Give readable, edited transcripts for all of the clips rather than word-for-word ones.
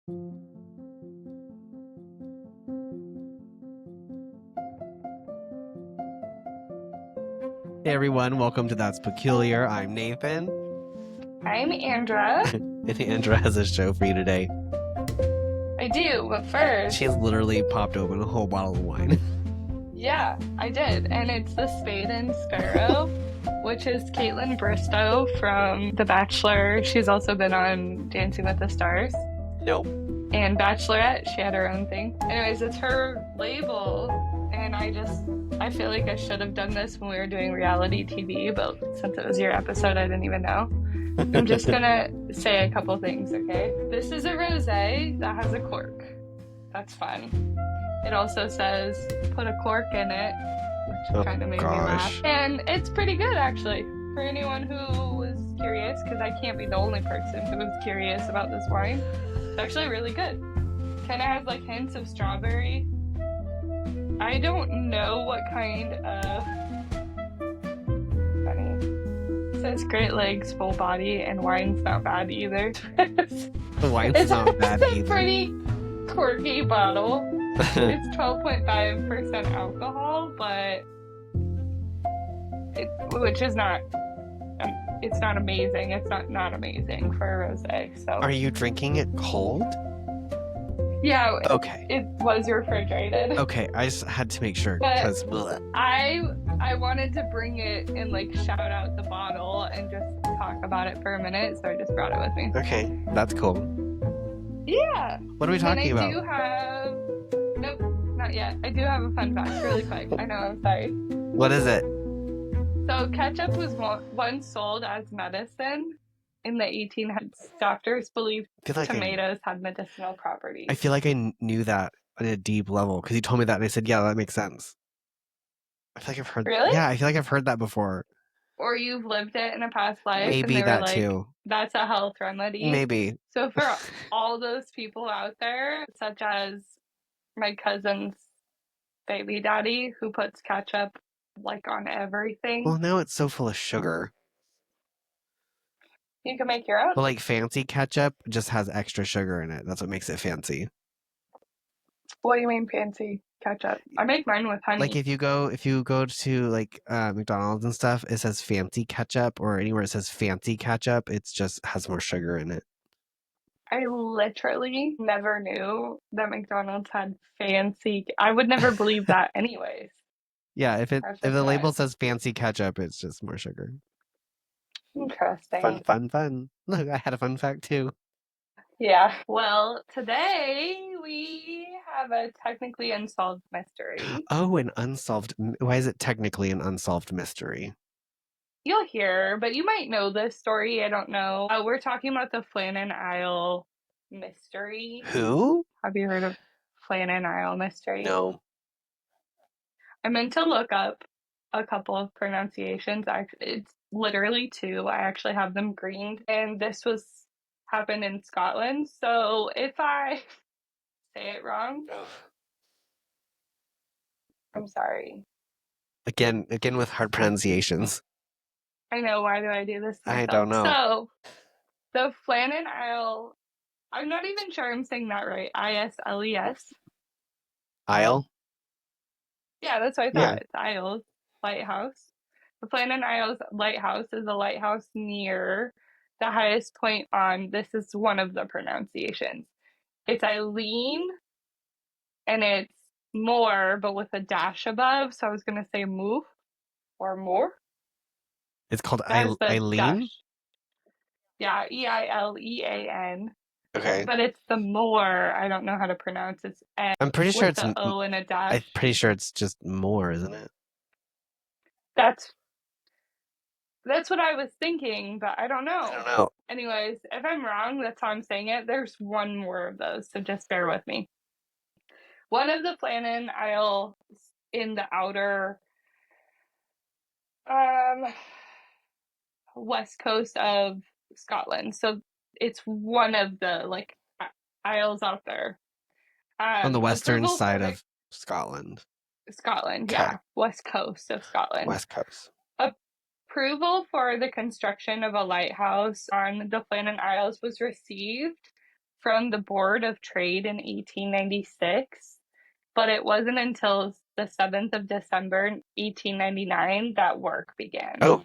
Hey everyone, welcome to That's Peculiar. I'm Nathan. I'm Andra. And Andra has a show for you today. I do, but first... She's literally popped open a whole bottle of wine. Yeah, I did. And it's the Spade and Sparrow, which is Caitlin Bristow from The Bachelor. She's also been on Dancing with the Stars. Nope. And Bachelorette, she had her own thing. Anyways, it's her label, and I feel like I should have done this when we were doing reality TV, but since it was your episode, I didn't even know. I'm just gonna say a couple things, okay? This is a rosé that has a cork. That's fun. It also says, put a cork in it, which kind of made me laugh. And it's pretty good, actually, for anyone who was curious, because I can't be the only person who was curious about this wine. It's actually really good. Kind of has like hints of strawberry. I don't know what kind of... Funny. It says great legs, full body, and wine's not bad either. Wine's not bad either. It's a pretty quirky bottle. It's 12.5% alcohol, but which is not... it's not amazing. It's not amazing for a rosé. So. Are you drinking it cold? Yeah. Okay. It was refrigerated. Okay, I just had to make sure because I wanted to bring it and like shout out the bottle and just talk about it for a minute, so I just brought it with me. Okay, that's cool. Yeah. What are we talking about? Nope, not yet. I do have a fun fact really quick. I know, I'm sorry. What is it? So ketchup was once sold as medicine in the 1800s. Doctors believed tomatoes had medicinal properties. I feel like I knew that on a deep level because you told me that and I said, yeah, that makes sense. I feel like I've heard Really? Yeah, I feel like I've heard that before. Or you've lived it in a past life. Maybe and they that were like, too. That's a health remedy. Maybe. So for all those people out there, such as my cousin's baby daddy who puts ketchup like on everything. Well, now it's so full of sugar. You can make your own. Well, like fancy ketchup just has extra sugar in it. That's what makes it fancy. What do you mean fancy ketchup? I make mine with honey. Like if you go to like McDonald's and stuff, it says fancy ketchup, or anywhere it says fancy ketchup, it's just has more sugar in it. I literally never knew that McDonald's had fancy. I would never believe that anyways. Yeah, if the label says fancy ketchup, it's just more sugar. Interesting. Fun. Look, I had a fun fact too. Yeah. Well, today we have a technically unsolved mystery. Oh, an unsolved... Why is it technically an unsolved mystery? You'll hear, but you might know this story. I don't know. We're talking about the Flannan Isle mystery. Who? Have you heard of Flannan Isle mystery? No. I meant to look up a couple of pronunciations. It's literally two. I actually have them greened. And this happened in Scotland. So if I say it wrong, I'm sorry. Again with hard pronunciations. I know. Why do I do this to myself? I don't know. So the Flannan Isle, I'm not even sure I'm saying that right. Isles. Isle? Yeah, that's what I thought. Yeah. It's Isles. Lighthouse. The Flannan Isles Lighthouse is a lighthouse near the highest point on, this is one of the pronunciations. It's Eileen, and it's more, but with a dash above. So I was going to say move or more. It's called Eileen? Dash. Yeah, Eilean. Okay. But it's the more, I don't know how to pronounce it. I'm pretty sure it's an O and a dash. I'm pretty sure it's just more, isn't it? That's what I was thinking, but I don't know. I don't know. Anyways, if I'm wrong, that's how I'm saying it. There's one more of those, so just bear with me. One of the Flannan Isle in the outer west coast of Scotland. So it's one of the like isles out there. On the western side of Scotland. Scotland, okay. Yeah. West coast of Scotland. West coast. Approval for the construction of a lighthouse on the Flannan Isles was received from the Board of Trade in 1896, but it wasn't until the 7th of December 1899 that work began. Oh,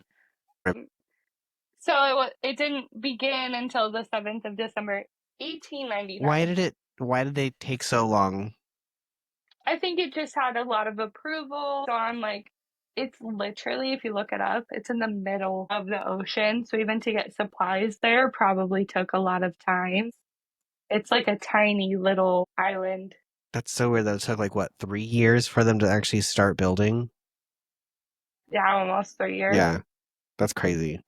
So it didn't begin until the 7th of December 1899. why did they take so long? I think it just had a lot of approval on like it's literally, if you look it up, it's in the middle of the ocean. So even to get supplies there probably took a lot of time. It's like a tiny little island. That's so weird that it took like what, 3 years for them to actually start building? Yeah, almost 3 years. Yeah, that's crazy.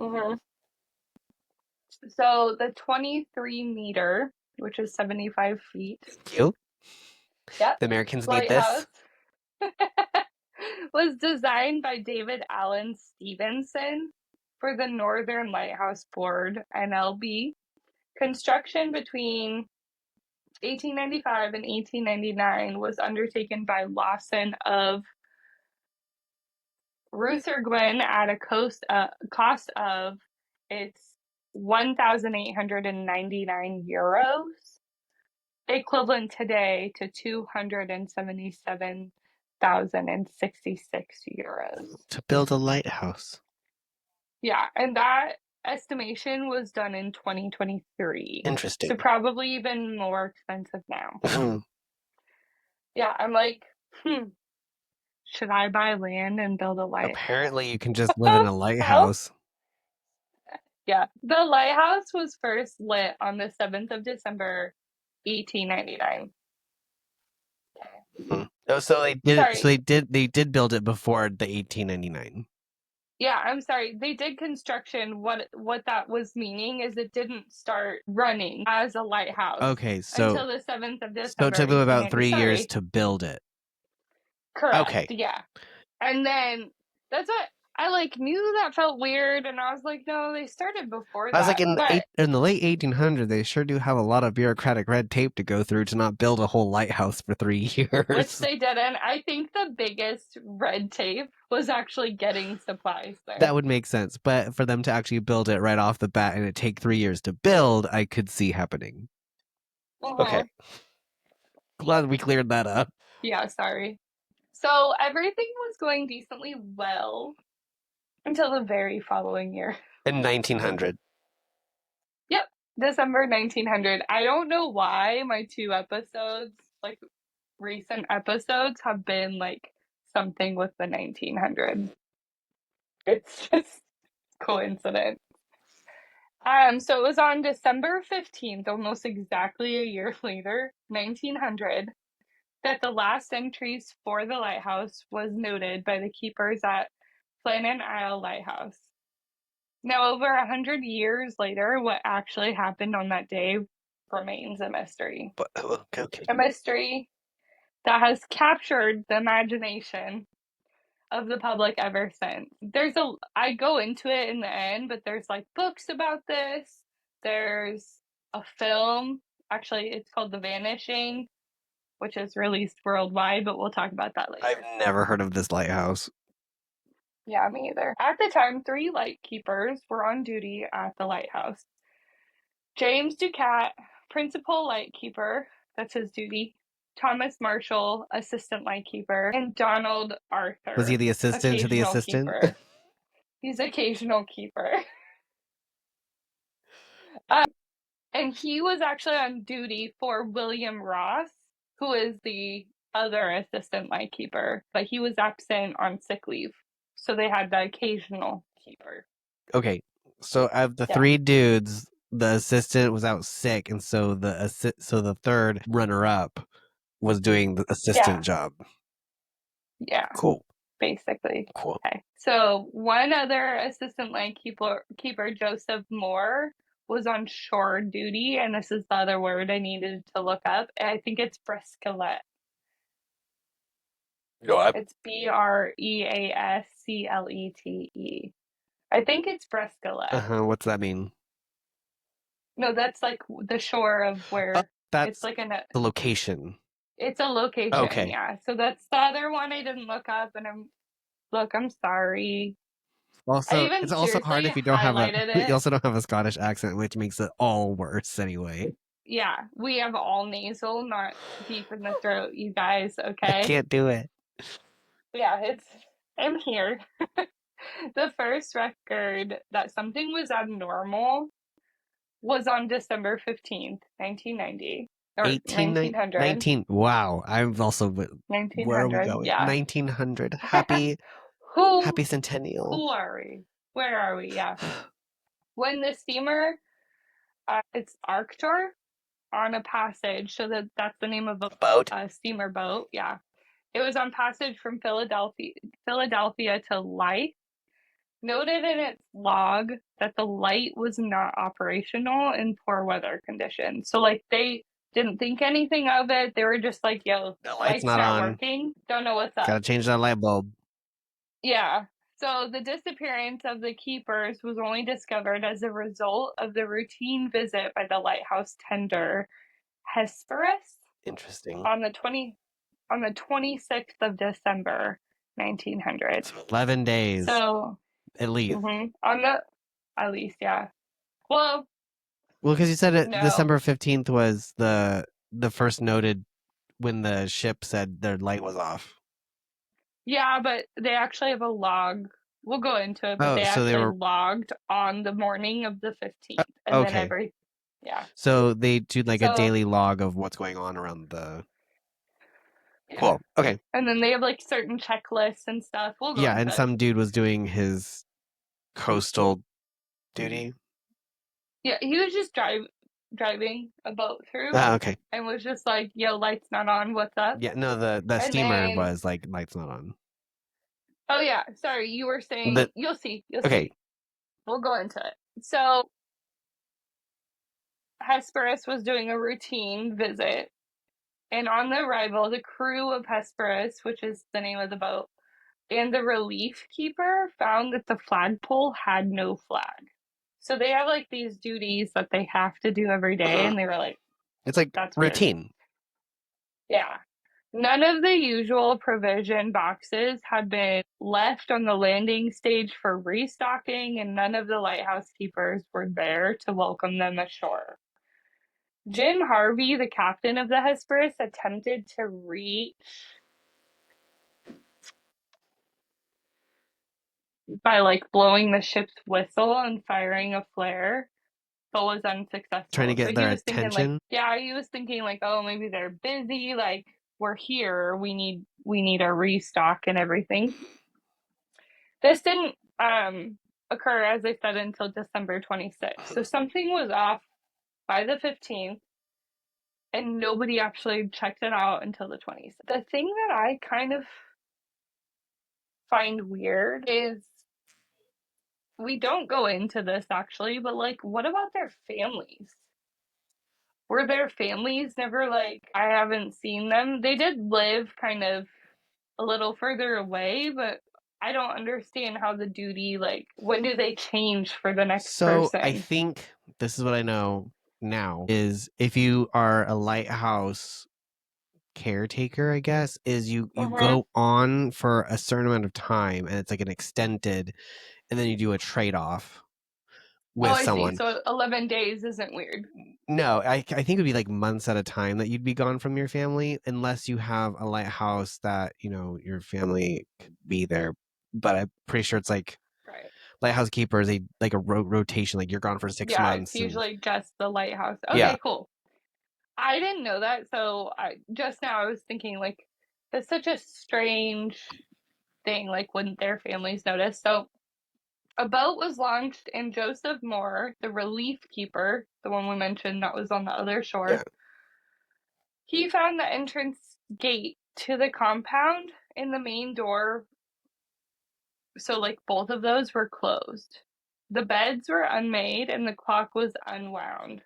Mm-hmm. So the 23-meter, which is 75 feet. Cute. Yep. The Americans need Lighthouse this. was designed by David Allen Stevenson for the Northern Lighthouse Board, NLB. Construction between 1895 and 1899 was undertaken by Lawson of Rutherglen at a cost of its 1,899 euros, equivalent today to 277,066 euros. To build a lighthouse. Yeah, and that estimation was done in 2023. Interesting. So probably even more expensive now. Yeah, I'm like, should I buy land and build a lighthouse? Apparently, you can just live in a lighthouse. Yeah, the lighthouse was first lit on the 7th of December, 1899. Oh, so they did. Sorry. So they did build it before the 1899. Yeah, I'm sorry. They did construction. What that was meaning is it didn't start running as a lighthouse. Okay, so until the 7th of December. So it took them about 3 years to build it. Correct. Okay. Yeah. And then that's what I like knew that felt weird, and I was like, no, they started before that. I was like, in the late 1800s, they sure do have a lot of bureaucratic red tape to go through to not build a whole lighthouse for 3 years. Which they didn't. I think the biggest red tape was actually getting supplies there. That would make sense, but for them to actually build it right off the bat and it take 3 years to build, I could see happening. Okay. Glad we cleared that up. Yeah, sorry. So everything was going decently well until the very following year. In 1900. Yep, December 1900. I don't know why my 2 episodes, like recent episodes, have been like something with the 1900s. It's just coincidence. So it was on December 15th, almost exactly a year later, 1900, that the last entries for the lighthouse was noted by the keepers at Flannan Isle Lighthouse. Now, over 100 years later, what actually happened on that day remains a mystery. Okay. A mystery that has captured the imagination of the public ever since. I go into it in the end, but there's like books about this. There's a film. Actually, it's called The Vanishing, which is released worldwide, but we'll talk about that later. I've never heard of this lighthouse. Yeah, me either. At the time, 3 lightkeepers were on duty at the lighthouse. James Ducat, principal lightkeeper, that's his duty. Thomas Marshall, assistant lightkeeper, and Donald Arthur. Was he the assistant to the assistant? Keeper. He's occasional keeper. And he was actually on duty for William Ross, who is the other assistant lightkeeper, but he was absent on sick leave. So they had the occasional keeper. Okay, so of the 3 dudes, the assistant was out sick, and so the third runner-up was doing the assistant job. Yeah. Cool. Basically. Cool. Okay. So one other assistant lightkeeper, Joseph Moore, was on shore duty, and this is the other word I needed to look up. I think it's Brescalet. It's Breasclete. I think it's Brescalet. What's that mean? No, that's like the shore of where that's it's like the location. It's a location. Okay. Yeah. So that's the other one I didn't look up, and I'm sorry. Also, it's also hard if you don't have you also don't have a Scottish accent, which makes it all worse anyway. Yeah, we have all nasal, not deep in the throat, you guys, I okay? can't do it. Yeah, I'm here. The first record that something was abnormal was on December 15th, 1990, or 1900. 19. Wow. I'm also. Where are we 1900, going? yeah. 1900. Happy Who centennial. who are we? Where are we? Yeah. When the steamer, it's Arctur on a passage, so that's the name of Boat. a steamer boat. Yeah, it was on passage from Philadelphia to Light. Noted in its log that the light was not operational in poor weather conditions. So like they didn't think anything of it. They were just like, "Yo, The light's light's not not on. working. Don't know what's up." Gotta change that light bulb. Yeah. So the disappearance of the keepers was only discovered as a result of the routine visit by the lighthouse tender Hesperus Interesting. on the 26th of December, 1900. So 11 days So, at least. on the at least, yeah. Well, Well, because you said it, no. December 15th was the first noted when the ship said their light was off. Yeah, but they actually have a log. We'll go into it, but Oh, they so they actually were logged on the morning of the 15th. And then okay. yeah. So they do like a So, daily log of what's going on around the. yeah. Cool. Okay. And then they have like certain checklists and stuff. We'll go Yeah, into and it. some dude was doing his coastal duty. Yeah, he was just driving a boat through Ah, okay. and was just like, "Yo, light's not on. What's up?" Yeah, no, the And steamer then, was like lights not on. oh yeah, sorry, you were saying The you'll okay. see. We'll go into it. So Hesperus was doing a routine visit, and on the arrival, the crew of Hesperus, which is the name of the boat, and the relief keeper found that the flagpole had no flag. So they have like these duties that they have to do every day, and they were like, It's like "That's weird." routine. Yeah. None of the usual provision boxes had been left on the landing stage for restocking, and none of the lighthouse keepers were there to welcome them ashore. Jim Harvey, the captain of the Hesperus, attempted to reach by like blowing the ship's whistle and firing a flare, but was Trying to unsuccessful. So get he their was thinking like, attention. yeah, he was thinking like, oh, maybe they're busy, like we're here, we need a restock and everything. This didn't occur, as I said, until December 26th. So something was off by the 15th, and nobody actually checked it out until the 26th. The thing that I kind of find weird is we don't go into this actually, but like, what about their families? Were their families never like, I haven't seen them? They did live kind of a little further away, but I don't understand how the duty, like, when do they change for the next So I person? think this is what I know now is if you are a lighthouse caretaker, I guess, is you Mm-hmm. go on for a certain amount of time and it's like an extended and then you do a trade-off Oh, with I see. someone. So 11 days isn't weird. No, I think it would be like months at a time that you'd be gone from your family unless you have a lighthouse that, your family could be there. But I'm pretty sure it's like Right. lighthouse keepers, like a rotation, like you're gone for 6 Yeah, it's months and usually just the lighthouse. yeah. Okay, cool. I didn't know that. So just now I was thinking, like, that's such a strange thing. Like, wouldn't their families notice? So a boat was launched, and Joseph Moore, the relief keeper, the one we mentioned that was on the other Yeah. shore, he found the entrance gate to the compound and the main door. So, like, both of those were closed. The beds were unmade, and the clock was unwound.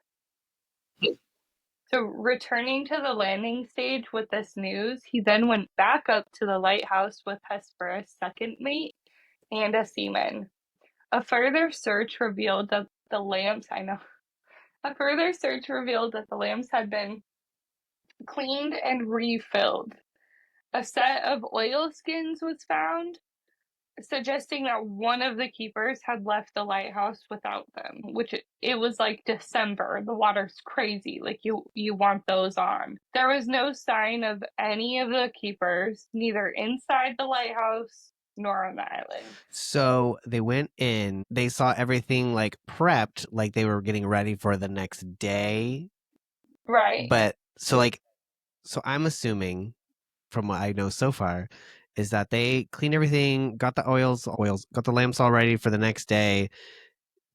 So, returning to the landing stage with this news, he then went back up to the lighthouse with Hesperus' second mate and a seaman. A further search revealed that the lamps, I know, a further search revealed that the lamps had been cleaned and refilled. A set of oilskins was found, suggesting that one of the keepers had left the lighthouse without them, which it was like December. The water's crazy. Like you want those on. There was no sign of any of the keepers, neither inside the lighthouse nor on the island. So they went in, they saw everything like prepped, like they were getting ready for the next day. Right. But so I'm assuming from what I know so far is that they cleaned everything, got the oils, got the lamps all ready for the next day,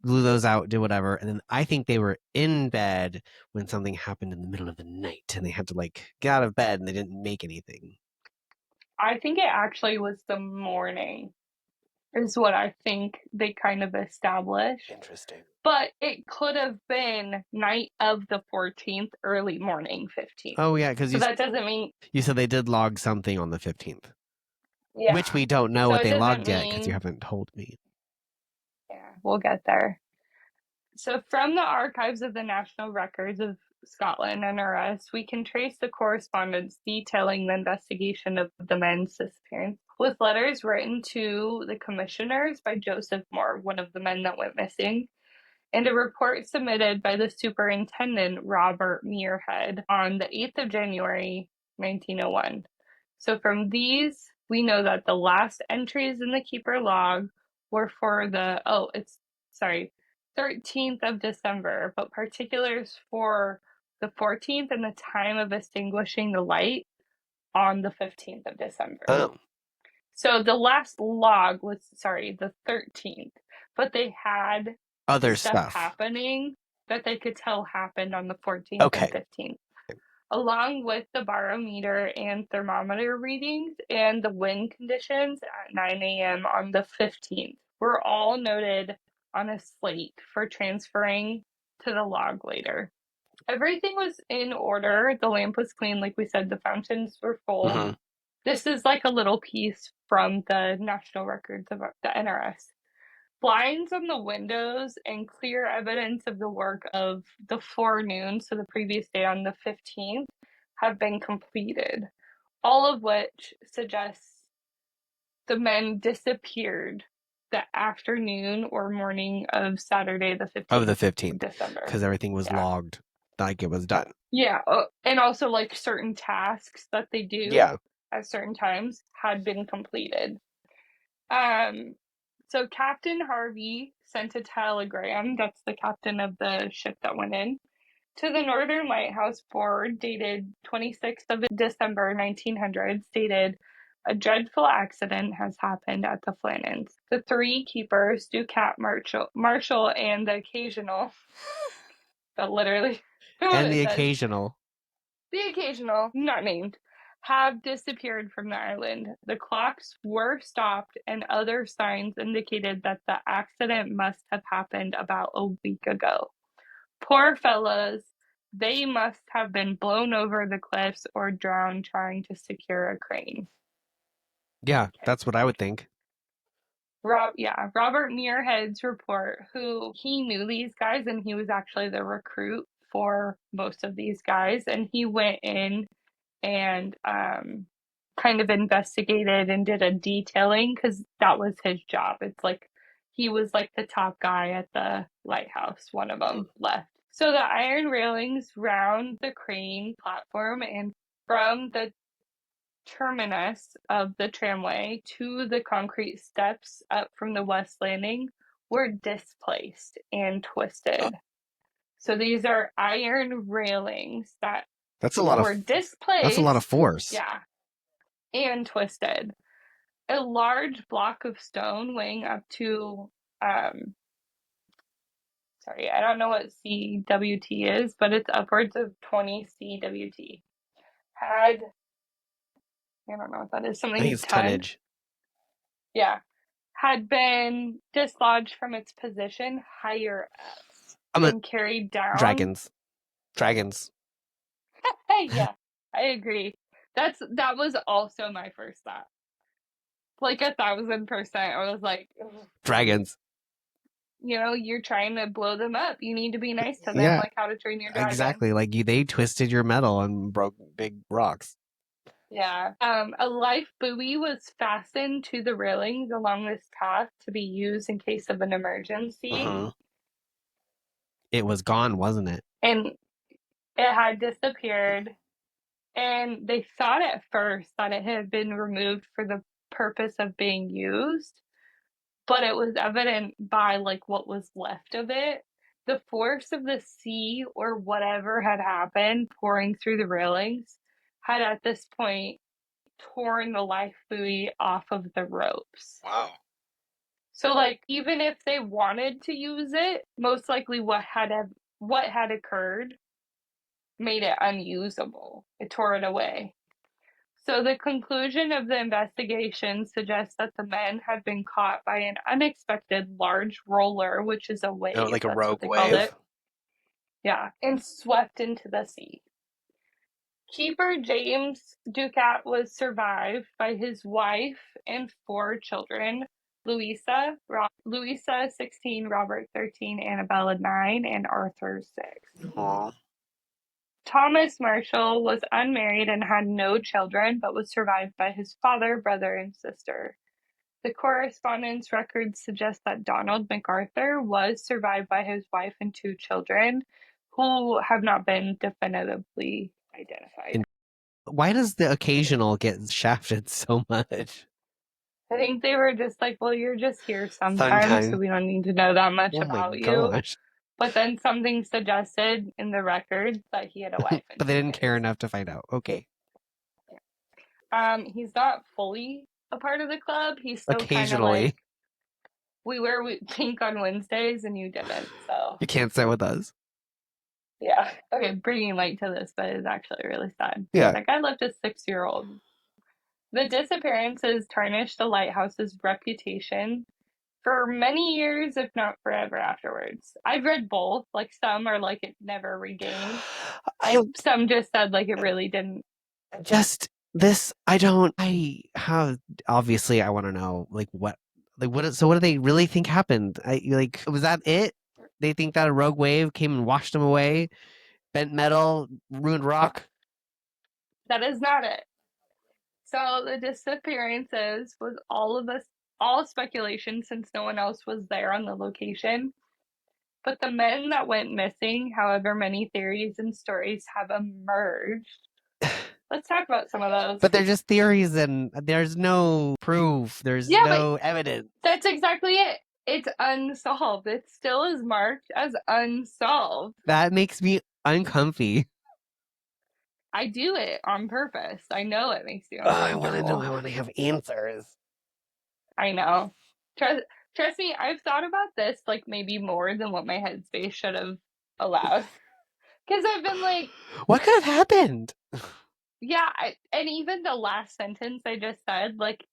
blew those out, did whatever. And then I think they were in bed when something happened in the middle of the night and they had to like get out of bed and they didn't make anything. I think it actually was the morning, is what I think they kind of established. Interesting. But it could have been night of the 14th, early morning 15th. Oh, yeah, because so that doesn't mean. You said they did log something on the 15th. Yeah. Which we don't know So what it they doesn't logged yet because you mean. haven't told me. Yeah, we'll get there. So from the archives of the National Records of Scotland, NRS, we can trace the correspondence detailing the investigation of the men's disappearance, with letters written to the commissioners by Joseph Moore, one of the men that went missing, and a report submitted by the superintendent, Robert Muirhead, on the 8th of January, 1901. So from these, we know that the last entries in the keeper log were for the, 13th of December, but particulars for the 14th and the time of extinguishing the light on the 15th of December. Oh. So the last log was, the 13th, but they had Other stuff stuff happening that they could tell happened on the 14th Okay. and 15th, along with the barometer and thermometer readings and the wind conditions at 9 a.m. on the 15th were all noted on a slate for transferring to the log later. Everything was in order. The lamp was clean, like we said, the fountains were full. Mm-hmm. This is like a little piece from the National Records of the NRS. Blinds on the windows and clear evidence of the work of the forenoon, so the previous day on the 15th, have been completed, all of which suggests the men disappeared the afternoon or morning of Saturday the 15th Of the 15th. December. Because everything was logged like it was done. Yeah, and also like certain tasks that they do at certain times had been completed. So Captain Harvey sent a telegram, that's the captain of the ship that went in, to the Northern Lighthouse Board dated 26th of December 1900, stated, "A dreadful accident has happened at the Flannans. The three keepers, Ducat, Marshall, and the occasional," but literally and the occasional, not named, have disappeared from the island. The clocks were stopped, and other signs indicated that the accident must have happened about a week ago. Poor fellows, they must have been blown over the cliffs or drowned trying to secure a crane. Yeah, that's what I would think. Robert Muirhead's report, who he knew these guys, and he was actually the recruit for most of these guys, and he went in and kind of investigated and did a detailing because that was his job. It's like he was like the top guy at the lighthouse. One of them left. So the iron railings round the crane platform and from the terminus of the tramway to the concrete steps up from the west landing were displaced and twisted. So these are iron railings that were displaced. That's a lot of force. Yeah. And twisted. A large block of stone weighing up to, I don't know what CWT is, but it's upwards of 20 CWT. I don't know what that is. Something I think it's tonnage. Yeah. Had been dislodged from its position higher up and carried down. Dragons. Yeah, I agree. That was also my first thought. Like 1,000%. I was like, ugh. Dragons. You know, you're trying to blow them up. You need to be nice to them, like How to Train Your Dragon. Exactly. Like they twisted your metal and broke big rocks. Yeah. A life buoy was fastened to the railings along this path to be used in case of an emergency. Uh-huh. It was gone, wasn't it? And it had disappeared. And they thought at first that it had been removed for the purpose of being used, but it was evident by like what was left of it. The force of the sea or whatever had happened pouring through the railings had at this point torn the life buoy off of the ropes. Wow. So like even if they wanted to use it, most likely what had occurred made it unusable. It tore it away. So the conclusion of the investigation suggests that the men had been caught by an unexpected large roller, which is a Oh, wave, like a that's what rogue they called wave. it. Yeah, and swept into the sea. Keeper James Ducat was survived by his wife and 4 children: Louisa 16, Robert 13, Annabella 9, and Arthur 6. Aw. Thomas Marshall was unmarried and had no children, but was survived by his father, brother, and sister. The correspondence records suggest that Donald MacArthur was survived by his wife and 2 children, who have not been definitively identified. Why does the occasional get shafted so much? I think they were just like, well, you're just here sometimes, so Sometimes. we don't need to know that much Oh my about you. gosh. But then something suggested in the records that he had a wife and But they two didn't care kids. enough to find out. Okay. He's not fully a part of the club. He's still kind of like, Occasionally. we wear pink on Wednesdays and you didn't. So, You can't sit with us. yeah. Okay, bringing light to this, but it's actually really sad. Yeah. That guy left a 6-year-old. The disappearances tarnished the lighthouse's reputation for many years, if not forever afterwards. I've read both. Like, some are like it never regained. I Some just said like it really didn't. just this I don't I how obviously I want to know so what do they really think happened? Was that it? They think that a rogue wave came and washed them away? Bent metal, ruined rock? That is not it. So the disappearances was all speculation since no one else was there on the location. But the men that went missing, however many theories and stories have emerged. Let's talk about some of those. But they're just theories and there's no proof. There's Yeah, no evidence. that's exactly it. It's unsolved. It still is marked as unsolved. That makes me uncomfy. I do it on purpose. I know it makes you I want to know. uncomfortable. I want to have answers. I know. Trust me, I've thought about this like maybe more than what my headspace should have allowed. Because I've been like, What could have happened? yeah, and even the last sentence I just said, like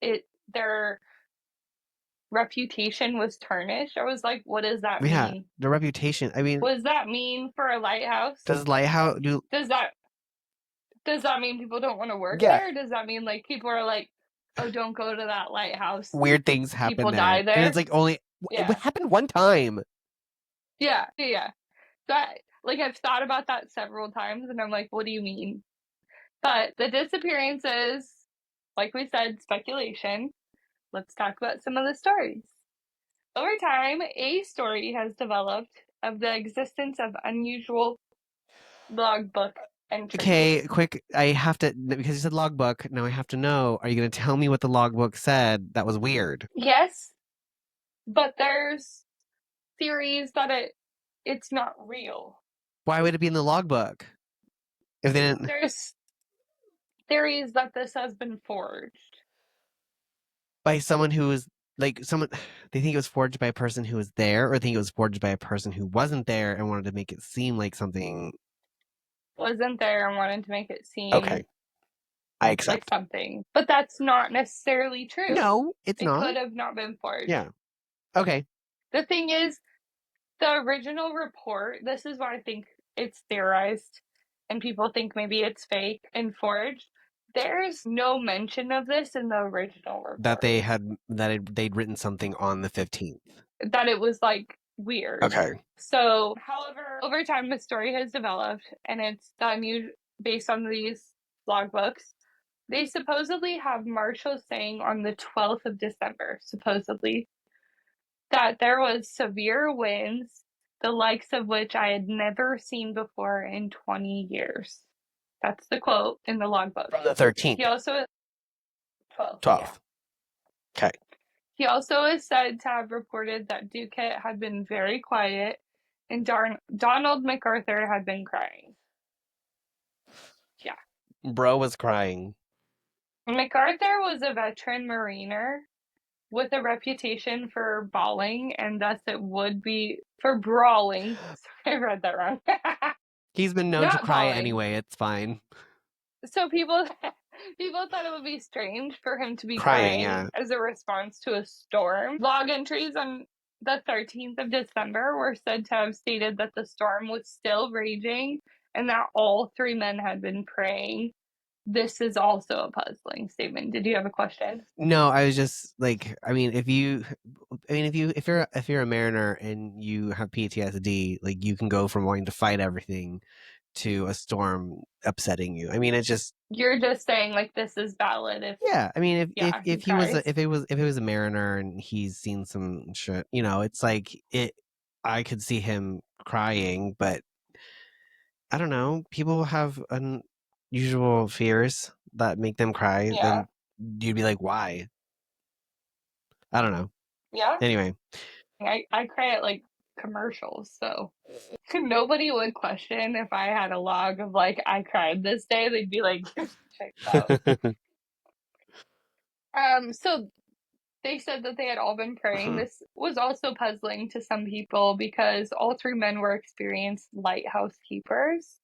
their reputation was tarnished. I was like, what does that Yeah, mean? the reputation. I mean, What does that mean for a lighthouse? does Lighthouse do? Does that mean people don't want to work Yeah, there? Or does that mean like people are like, oh, don't go to that lighthouse? weird things happen People there, die and it's there. like only it Yeah, happened one time. yeah. So like I've thought about that several times, and I'm like, what do you mean? But the disappearances, like we said, speculation. Let's talk about some of the stories. Over time, a story has developed of the existence of unusual logbook entries. Okay, quick. I have to because you said logbook. Now I have to know. Are you going to tell me what the logbook said? That was weird. Yes, but there's theories that it's not real. Why would it be in the logbook if they didn't? There's theories that this has been forged. By someone who was like someone they think it was forged by a person who was there, or think it was forged by a person who wasn't there and wanted to make it seem like something. Wasn't there and wanted to make it Okay, seem I like accept. something. But that's not necessarily true. No, it's It not. could have not been forged. Yeah. Okay. The thing is, the original report, this is why I think it's theorized and people think maybe it's fake and forged. There's no mention of this in the original report. They'd written something on the 15th. That it was like weird. Okay. So, however, over time the story has developed and it's done based on these logbooks They supposedly have Marshall saying on the 12th of December, supposedly, that there was severe winds, the likes of which I had never seen before in 20 years. That's the quote in the logbook. From the He 13th, also 12th, yeah. 12th. Okay. He also is said to have reported that Duquette had been very quiet and Donald MacArthur had been crying. Yeah. Bro was crying. MacArthur was a veteran mariner with a reputation for bawling, and thus it would be for brawling. Sorry, I read that wrong. He's been known to Not cry bawling. anyway. It's fine. So people thought it would be strange for him to be Crying, crying yeah. as a response to a storm. Log entries on the 13th of December were said to have stated that the storm was still raging and that all three men had been praying. This is also a puzzling statement. Did you have a question? No, I was just like, I mean, if you're a mariner and you have PTSD, like you can go from wanting to fight everything to a storm upsetting you. I mean, it's just You're just saying like this is valid if yeah. I mean, yeah, he if he was cries. if it was a mariner and he's seen some shit, you know, it's like it. I could see him crying, but I don't know. People have unusual fears that make them cry. Yeah. Then you'd be like, why? I don't know. Yeah. Anyway, I cry at like commercials, so nobody would question if I had a log of like I cried this day. They'd be like, check it out. So they said that they had all been praying. This was also puzzling to some people because all three men were experienced lighthouse keepers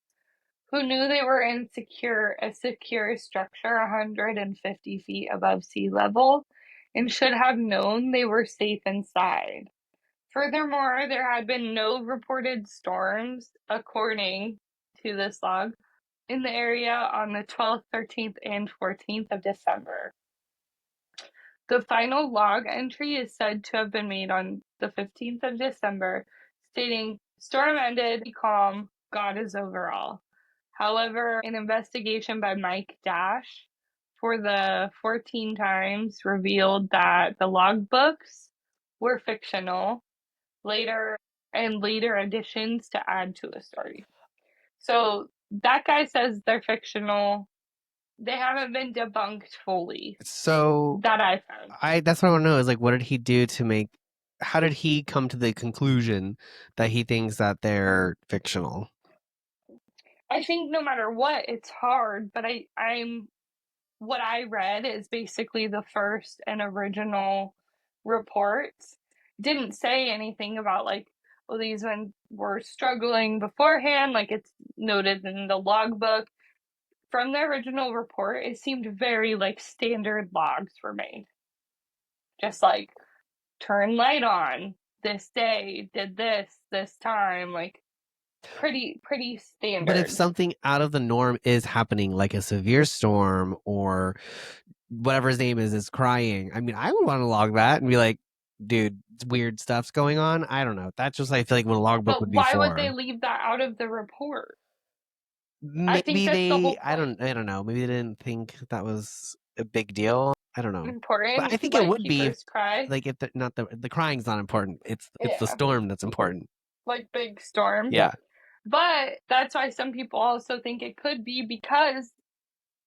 who knew they were in a secure structure 150 feet above sea level and should have known they were safe inside. Furthermore, there had been no reported storms, according to this log, in the area on the 12th, 13th, and 14th of December. The final log entry is said to have been made on the 15th of December, stating, storm ended, calm, God is over all. However, an investigation by Mike Dash for the 14 Times revealed that the logbooks were fictional later additions to add to the story. So that guy says they're fictional. They haven't been debunked fully so that I found. I that's what I want to know is like, what did he do to make? How did he come to the conclusion that he thinks that they're fictional? I think no matter what, it's hard, but I'm what I read is basically the first and original reports. Didn't say anything about like, well, these men were struggling beforehand, like it's noted in the logbook. From the original report, it seemed very like standard logs were made. Just like turn light on this day, did this time, like pretty But if standard. something out of the norm is happening, like a severe storm or whatever his name is crying, I mean, I would want to log that and be like, dude, weird stuff's going on. I don't know. That's just I feel like what a logbook But would be why would they for. leave that out of the report? I think Maybe that's the whole point. I don't know. Maybe they didn't think that was a big deal. I don't know. But I Important, think it like would be if keepers cry. like if not the crying's not important. It's the Yeah, storm that's important. like big storm. Yeah. But that's why some people also think it could be because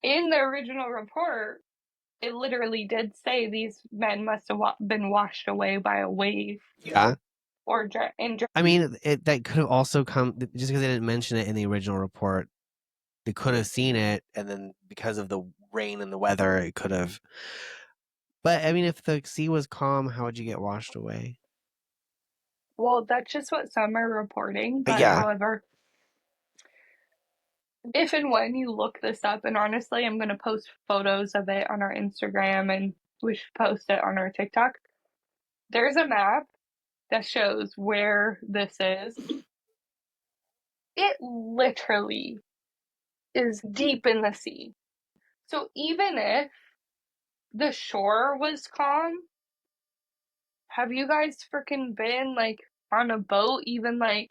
in the original report, it literally did say these men must have been washed away by a wave Yeah. or I mean, that could have also come just because they didn't mention it in the original report. They could have seen it, and then because of the rain and the weather, it could have. But I mean, if the sea was calm, how would you get washed away? well, that's just what some are reporting. But Yeah, however, if and when you look this up, and honestly, I'm going to post photos of it on our Instagram and we should post it on our TikTok. There's a map that shows where this is. It literally is deep in the sea. So even if the shore was calm, have you guys freaking been like on a boat, even like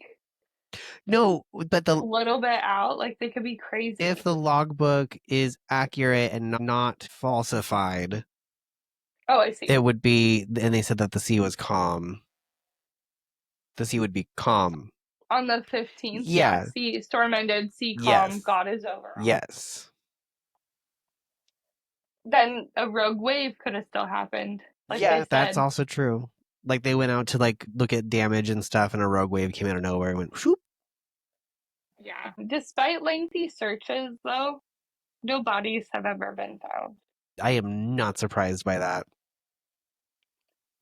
No, but a little bit out. Like they could be crazy. if the logbook is accurate and not falsified, Oh, I see. it would be. And they said that the sea was calm. The sea would be calm. On the 15th, yeah, Yeah. sea storm ended, sea calm, Yes. God is over all. Yes. Then a rogue wave could have still happened, like they Yeah, that's said. also true. Like they went out to like look at damage and stuff, and a rogue wave came out of nowhere and went whoop. Yeah. Despite lengthy searches, though, no bodies have ever been found. I am not surprised by that.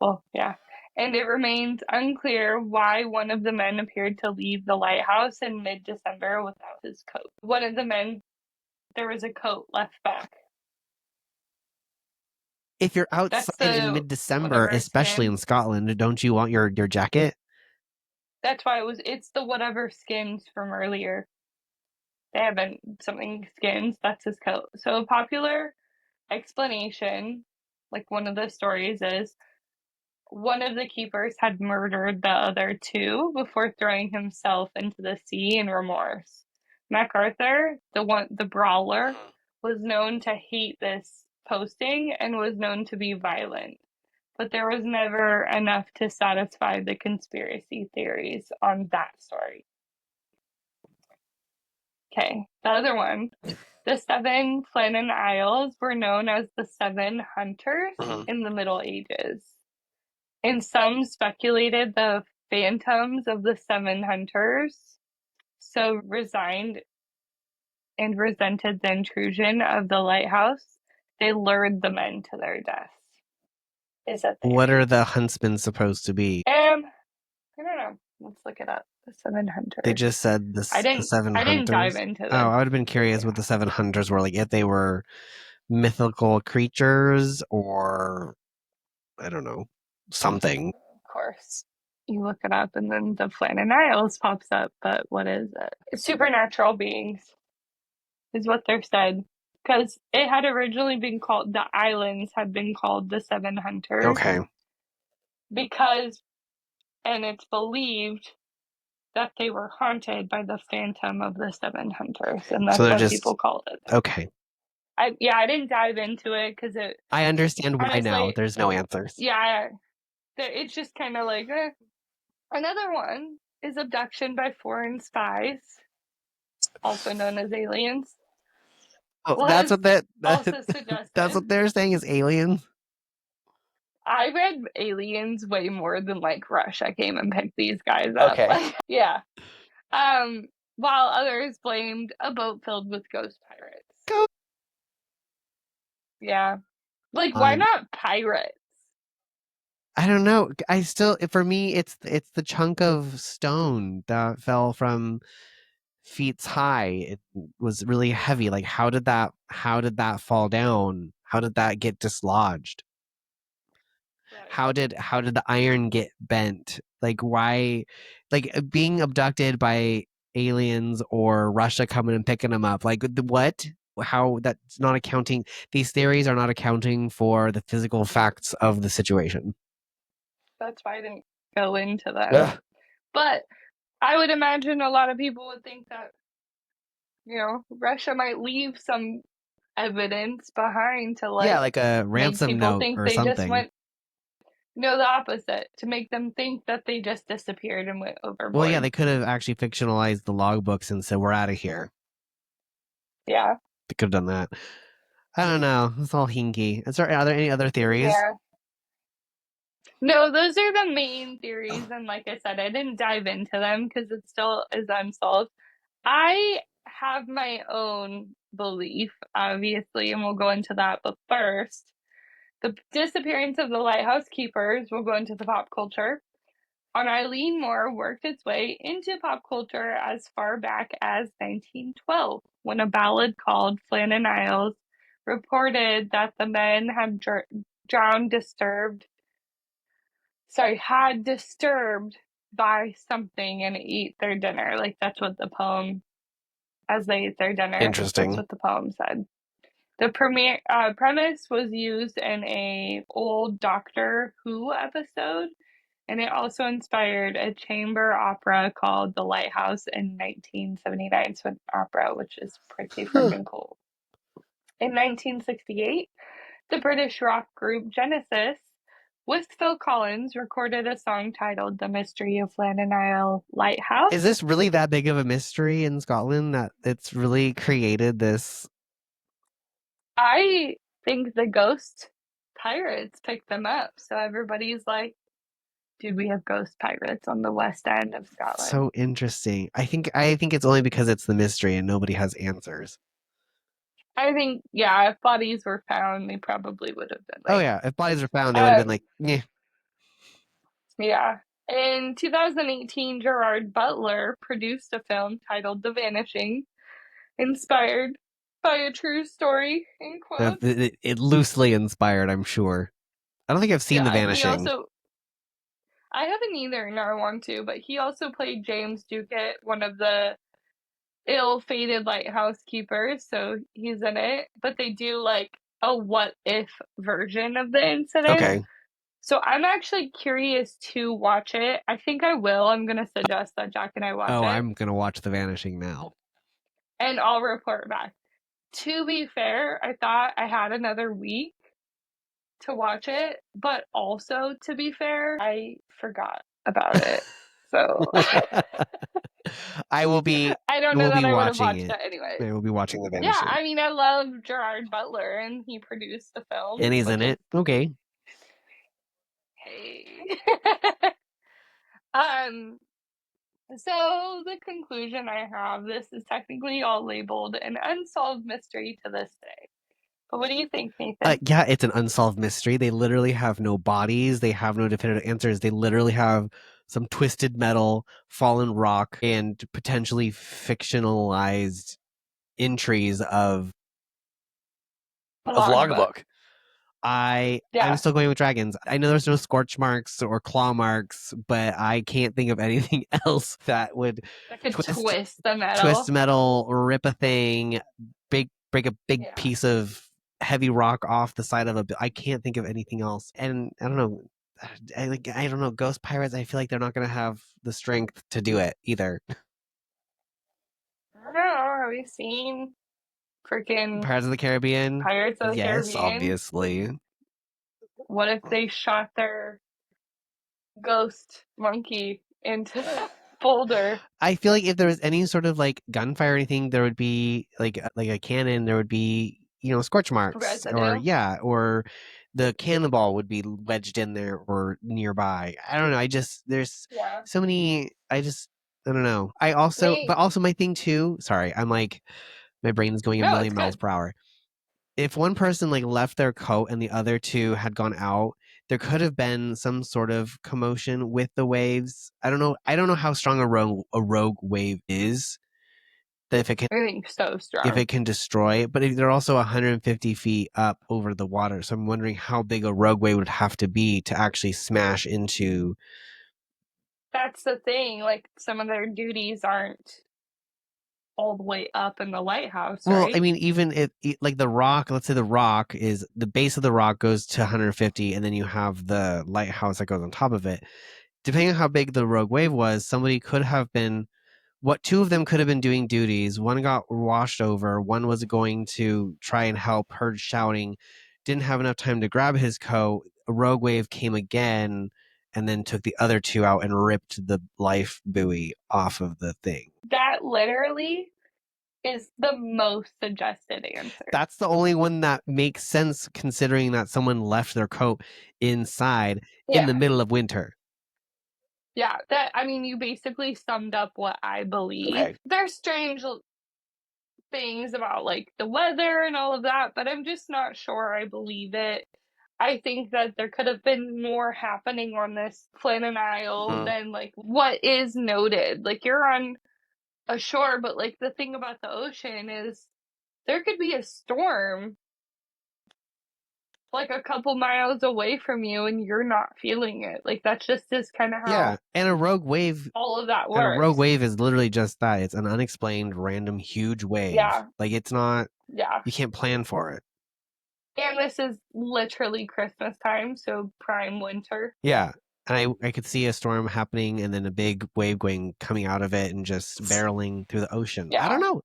Well, yeah. And it remains unclear why one of the men appeared to leave the lighthouse in mid December without his coat. One of the men, there was a coat left back. If you're That's outside in the mid-December, whatever especially skin. in Scotland, don't you want your jacket? That's why it's the whatever skins from earlier. They haven't something skins, that's his coat. So a popular explanation, like one of the stories is one of the keepers had murdered the other two before throwing himself into the sea in remorse. MacArthur, the brawler, was known to hate this posting and was known to be violent, but there was never enough to satisfy the conspiracy theories on that story. Okay, the other one. The seven Flannan Isles were known as the Seven Hunters in the Middle Ages. And some speculated the phantoms of the seven hunters so resigned and resented the intrusion of the lighthouse. They lured the men to their deaths. Is that What theory? are the huntsmen supposed to be? I don't know. Let's look it up. The seven They hunters. just said I the didn't. seven I didn't dive hunters. into Oh, the. I would have been curious Yeah. what the seven hunters were like. If they were mythical creatures or I don't know something. Of course. You look it up, and then the Flannan Isles pops up. But what is it? It's supernatural beings. Is what they're said. Because it had originally been called, the islands had been called the Seven Hunters Okay, because, and it's believed that they were haunted by the phantom of the Seven Hunters, and so that's they're why just people called it that. okay. I didn't dive into it because it, I understand why now. honestly, There's no answers. yeah, it's just kind of like, eh. Another one is abduction by foreign spies, also known as aliens, Oh, that's was what that also that's suggested. what they're saying is aliens. I read aliens way more than like Russia came and picked these guys up. Okay. Like, yeah. Um, while others blamed a boat filled with ghost pirates. Go Yeah. Like, why on. not pirates? I don't know. I still, for me, it's the chunk of stone that fell from feet high. It was really heavy. Like, how did that fall down? How did that get dislodged? Right. How did the iron get bent? Like, why? Like being abducted by aliens or Russia coming and picking them up. Like, what? How that's not accounting. These theories are not accounting for the physical facts of the situation. That's why I didn't go into them. Ugh. But I would imagine a lot of people would think that, Russia might leave some evidence behind to Yeah, like like a make ransom people note think or they just something. went. No, the opposite. To make them think that they just disappeared and went Well, yeah, overboard. they could have actually fictionalized the logbooks and said, "We're out of here." Yeah. They could have done that. I don't know. It's all hinky. Are there any other theories? Yeah. No, those are the main theories. And like I said, I didn't dive into them because it still is unsolved. I have my own belief, obviously, and we'll go into that. But first, the disappearance of the lighthouse keepers will go into the pop culture. On Eileen Moore worked its way into pop culture as far back as 1912, when a ballad called Flannan Isles reported that the men had drowned had disturbed by something and ate their dinner. Like that's what the poem, as they ate their dinner, that's Interesting. what the poem said. The premise was used in a old Doctor Who episode And it also inspired a chamber opera called The Lighthouse in 1979, so an opera, which is pretty Huh. freaking cool. In 1968, the British rock group Genesis, with Phil Collins, recorded a song titled The Mystery of Flannan Isle Is Lighthouse. this really that big of a mystery in Scotland that it's really created this? I think the ghost pirates picked them up, so everybody's like, dude, we have ghost pirates on the west end of Scotland. So interesting. I think it's only because it's the mystery and nobody has answers. I think, yeah, if bodies were found, they probably would have been Oh like, yeah, if bodies were found, they would have been um, like, yeah. yeah. In 2018, Gerard Butler produced a film titled The Vanishing, inspired by a true story, in quotes. It loosely inspired, I'm sure. I don't think I've seen The Yeah, he Vanishing. also, I haven't either, nor I want to, but he also played James Ducat, one of the ill-fated lighthouse keepers, so he's in it. But they do like a what if version of the incident. Okay. So I'm actually curious to watch it. I think I will. I'm gonna suggest that Jack and I watch Oh, it, I'm gonna watch The Vanishing now. and I'll report back. To be fair, I thought I had another week to watch it, but also to be fair, I forgot about it. So I will be I don't know will that be I would have watching watched it. it anyway. I will be watching The Yeah, Vanishing. I mean, I love Gerard Butler, and he produced the And film, he's in which is it. Okay. hey. um. So the conclusion I have: this is technically all labeled an unsolved mystery to this day. But what do you think, Nathan? Yeah, it's an unsolved mystery. They literally have no bodies. They have no definitive answers. They literally have some twisted metal, fallen rock, and potentially fictionalized entries of Logbook. logbook. I'm Yeah, still going with dragons. I know there's no scorch marks or claw marks, but I can't think of anything else that would that could twist twist the twist metal. metal, rip a thing, break a big Yeah. piece of heavy rock off the side of a. I can't think of anything else, and I don't know. I don't know. Ghost pirates. I feel like they're not going to have the strength to do it either. I don't know. Have you seen freaking Pirates of the Caribbean. Pirates of the Yes, Caribbean? obviously. What if they shot their ghost monkey into the boulder? I feel like if there was any sort of like gunfire or anything, there would be like a cannon. There would be scorch marks, or Residue. yeah, or the cannonball would be wedged in there or nearby. I don't know. I just there's Yeah. so many. I don't know. Wait. But also my thing too. Sorry, I'm like my brain's going a No, it's million miles good. per hour. If one person like left their coat and the other two had gone out, there could have been some sort of commotion with the waves. I don't know. I don't know how strong a rogue wave is. That I think so if strong. it can destroy, but they're also 150 feet up over the water. So I'm wondering how big a rogue wave would have to be to actually smash into. That's the thing. Like, some of their duties aren't all the way up in the lighthouse, Well, I right? mean, even if like the rock, let's say the rock is the base of the rock goes to 150, and then you have the lighthouse that goes on top of it. Depending on how big the rogue wave was, somebody could have been what two of them could have been doing duties. One got washed over, one was going to try and help, heard shouting, didn't have enough time to grab his coat. A rogue wave came again and then took the other two out and ripped the life buoy off of the thing. That literally is the most suggested answer. That's the only one that makes sense considering that someone left their coat inside in Yeah. the middle of winter. Yeah. That, I mean, you basically summed up what I believe. Okay. There's strange things about like the weather and all of that, but I'm just not sure I believe it. I think that there could have been more happening on this Flannan Isle Mm. than like what is noted. Like, you're on a shore, but like the thing about the ocean is there could be a storm like a couple miles away from you and you're not feeling it. Like, that's just kind of Yeah, how and a rogue wave all of that and a rogue works. wave is literally just that. It's an unexplained, random, huge wave. Yeah, Like it's not. yeah. You can't plan for it. And this is literally Christmas time, so prime winter. Yeah, And I could see a storm happening and then a big wave coming out of it and just barreling through the ocean. I don't Yeah, know.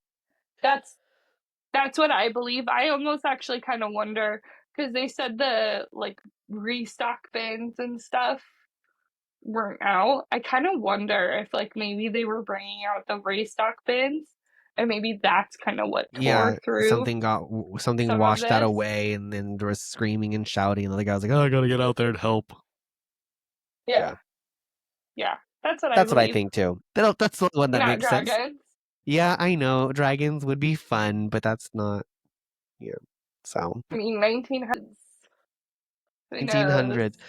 that's what I believe. I almost actually kind of wonder because they said the like restock bins and stuff weren't out. I kind of wonder if like maybe they were bringing out the restock bins and maybe that's kind of what tore Yeah, through something some of washed that this. away, and then there was screaming and shouting, and the other guy was like, "Oh, I gotta get out there and help." Yeah, Yeah. Yeah. That's what I that's what I believe. think too. That's the one that Not makes sense. dragons. Yeah, I know dragons would be fun, but that's not. Yeah, so I mean 1900s. Who 1900. knows?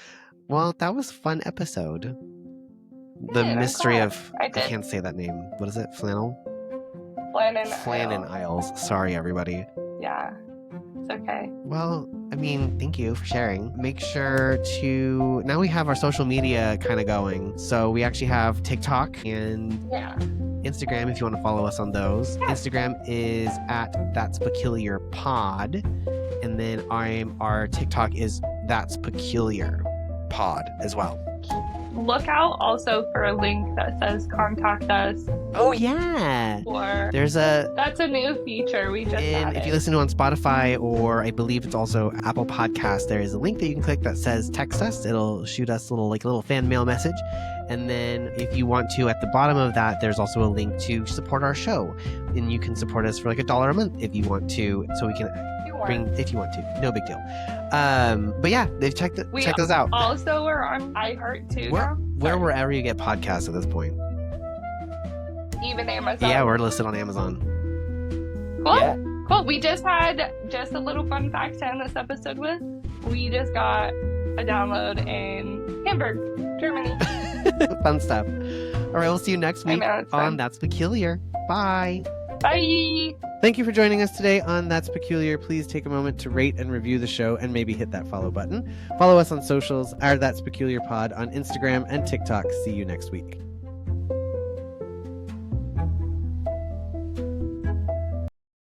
Well, that was a fun episode. The Good, I'm mystery glad. of I I did. can't say that name. What is it? Flannel? Flannan Flannan Isle. Isles. Sorry, everybody. Yeah. It's okay. Well, I mean, thank you for sharing. Make sure to now we have our social media kind of going. So we actually have TikTok and Yeah. Instagram if you want to follow us on those. Yeah. Instagram is at That's Peculiar Pod. And then our TikTok is That's Peculiar Pod as well. Look out also for a link that says contact us. Oh yeah. Or That's a new feature we just and added. if you listen to it on Spotify or I believe it's also Apple Podcast, there is a link that you can click that says text us. It'll shoot us a little fan mail message. And then if you want to, at the bottom of that, there's also a link to support our show. And you can support us for like $1 a month if you want to, so we can if you want to. No big deal. But yeah, check those out. Also, we're on iHeart too now. Wherever you get podcasts at this point. Even Amazon. Yeah, we're listed on Amazon. Cool. Yeah. Cool. We just had just a little fun fact to end this episode with. We just got a download in Hamburg, Germany. Fun stuff. All right, we'll see you next week on That's Peculiar. Bye. Bye. Thank you for joining us today on That's Peculiar. Please take a moment to rate and review the show and maybe hit that follow button. Follow us on socials, our That's Peculiar Pod on Instagram and TikTok. See you next week.